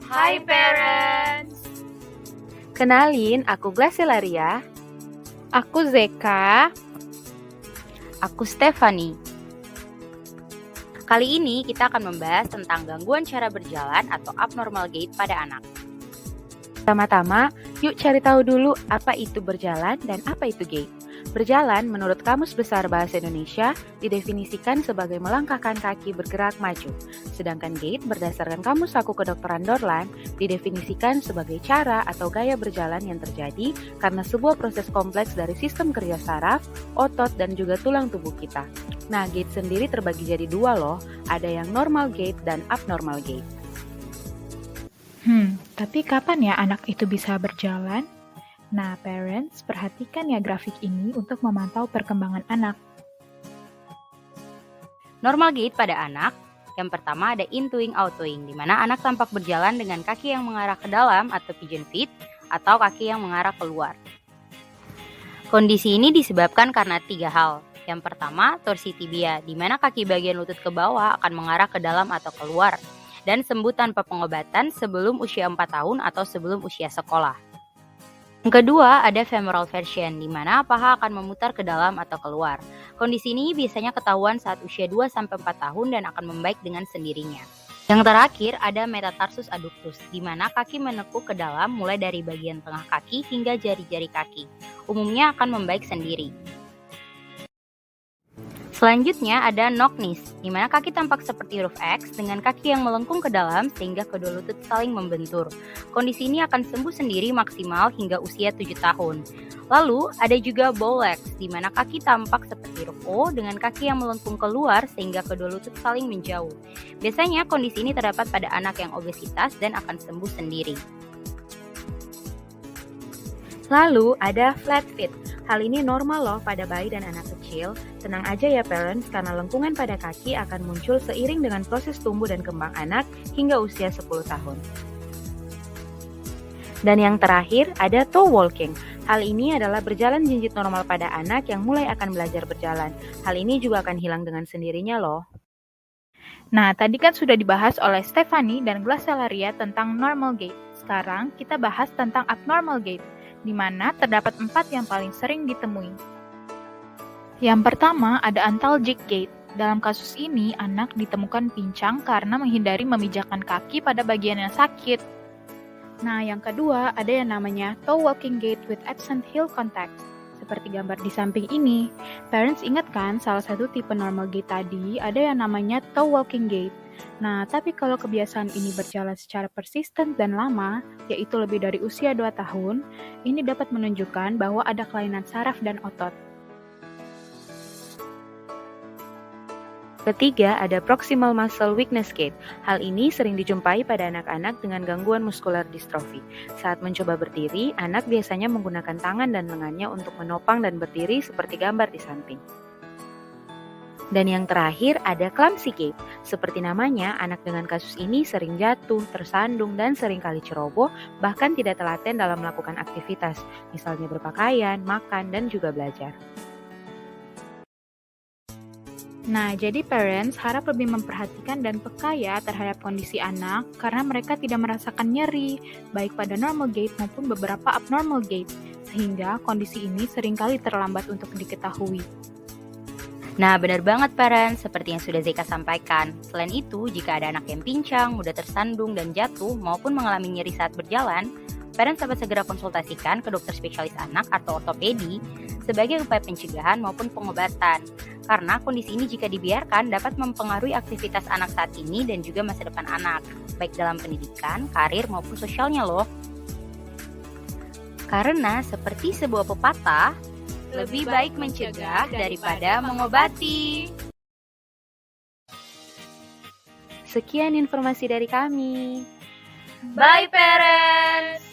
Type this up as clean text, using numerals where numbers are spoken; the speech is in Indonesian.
Hai parents! Kenalin, aku Glacilaria. Aku Zeka. Aku Stephanie. Kali ini kita akan membahas tentang gangguan cara berjalan atau abnormal gait pada anak. Pertama-tama, yuk cari tahu dulu apa itu berjalan dan apa itu gait. Berjalan menurut Kamus Besar Bahasa Indonesia didefinisikan sebagai melangkahkan kaki bergerak maju. Sedangkan gait berdasarkan Kamus Saku Kedokteran Dorland didefinisikan sebagai cara atau gaya berjalan yang terjadi karena sebuah proses kompleks dari sistem kerja saraf, otot, dan juga tulang tubuh kita. Nah, gait sendiri terbagi jadi dua loh, ada yang normal gait dan abnormal gait. Tapi kapan ya anak itu bisa berjalan? Nah, parents, perhatikan ya grafik ini untuk memantau perkembangan anak. Normal gait pada anak, yang pertama ada intoing outoing, di mana anak tampak berjalan dengan kaki yang mengarah ke dalam atau pigeon feet, atau kaki yang mengarah keluar. Kondisi ini disebabkan karena 3 hal. Yang pertama, torsi tibia, di mana kaki bagian lutut ke bawah akan mengarah ke dalam atau keluar, dan sembuh tanpa pengobatan sebelum usia 4 tahun atau sebelum usia sekolah. Yang kedua, ada femoral version, di mana paha akan memutar ke dalam atau keluar. Kondisi ini biasanya ketahuan saat usia 2-4 tahun dan akan membaik dengan sendirinya. Yang terakhir, ada metatarsus adductus, di mana kaki menekuk ke dalam mulai dari bagian tengah kaki hingga jari-jari kaki. Umumnya akan membaik sendiri. Selanjutnya ada knock knees, di mana kaki tampak seperti huruf X dengan kaki yang melengkung ke dalam sehingga kedua lutut saling membentur. Kondisi ini akan sembuh sendiri maksimal hingga usia 7 tahun. Lalu ada juga bow legs, di mana kaki tampak seperti huruf O dengan kaki yang melengkung keluar sehingga kedua lutut saling menjauh. Biasanya kondisi ini terdapat pada anak yang obesitas dan akan sembuh sendiri. Lalu ada flat feet. Hal ini normal loh pada bayi dan anak kecil. Tenang aja ya parents, karena lengkungan pada kaki akan muncul seiring dengan proses tumbuh dan kembang anak hingga usia 10 tahun. Dan yang terakhir ada toe walking. Hal ini adalah berjalan jinjit normal pada anak yang mulai akan belajar berjalan. Hal ini juga akan hilang dengan sendirinya loh. Nah, tadi kan sudah dibahas oleh Stephanie dan Glacilaria tentang normal gait. Sekarang kita bahas tentang abnormal gait, di mana terdapat 4 yang paling sering ditemui. Yang pertama ada antalgic gait. Dalam kasus ini, anak ditemukan pincang karena menghindari memijakan kaki pada bagian yang sakit. Nah, yang kedua ada yang namanya toe walking gait with absent heel contact. Seperti gambar di samping ini. Parents ingat kan salah satu tipe normal gait tadi ada yang namanya toe walking gait. Nah, tapi kalau kebiasaan ini berjalan secara persisten dan lama, yaitu lebih dari usia 2 tahun, ini dapat menunjukkan bahwa ada kelainan saraf dan otot. Ketiga, ada proximal muscle weakness gait. Hal ini sering dijumpai pada anak-anak dengan gangguan muskular distrofi. Saat mencoba berdiri, anak biasanya menggunakan tangan dan lengannya untuk menopang dan berdiri seperti gambar di samping. Dan yang terakhir ada clumsy gait. Seperti namanya, anak dengan kasus ini sering jatuh, tersandung, dan seringkali ceroboh, bahkan tidak telaten dalam melakukan aktivitas, misalnya berpakaian, makan, dan juga belajar. Nah, jadi parents harap lebih memperhatikan dan peka ya terhadap kondisi anak karena mereka tidak merasakan nyeri, baik pada normal gait maupun beberapa abnormal gait, sehingga kondisi ini seringkali terlambat untuk diketahui. Nah, benar banget parents, seperti yang sudah Zeka sampaikan. Selain itu, jika ada anak yang pincang, mudah tersandung dan jatuh, maupun mengalami nyeri saat berjalan, parents dapat segera konsultasikan ke dokter spesialis anak atau ortopedi sebagai upaya pencegahan maupun pengobatan. Karena kondisi ini jika dibiarkan dapat mempengaruhi aktivitas anak saat ini dan juga masa depan anak, baik dalam pendidikan, karir maupun sosialnya loh. Karena seperti sebuah pepatah, lebih baik mencegah daripada mengobati. Sekian informasi dari kami. Bye parents!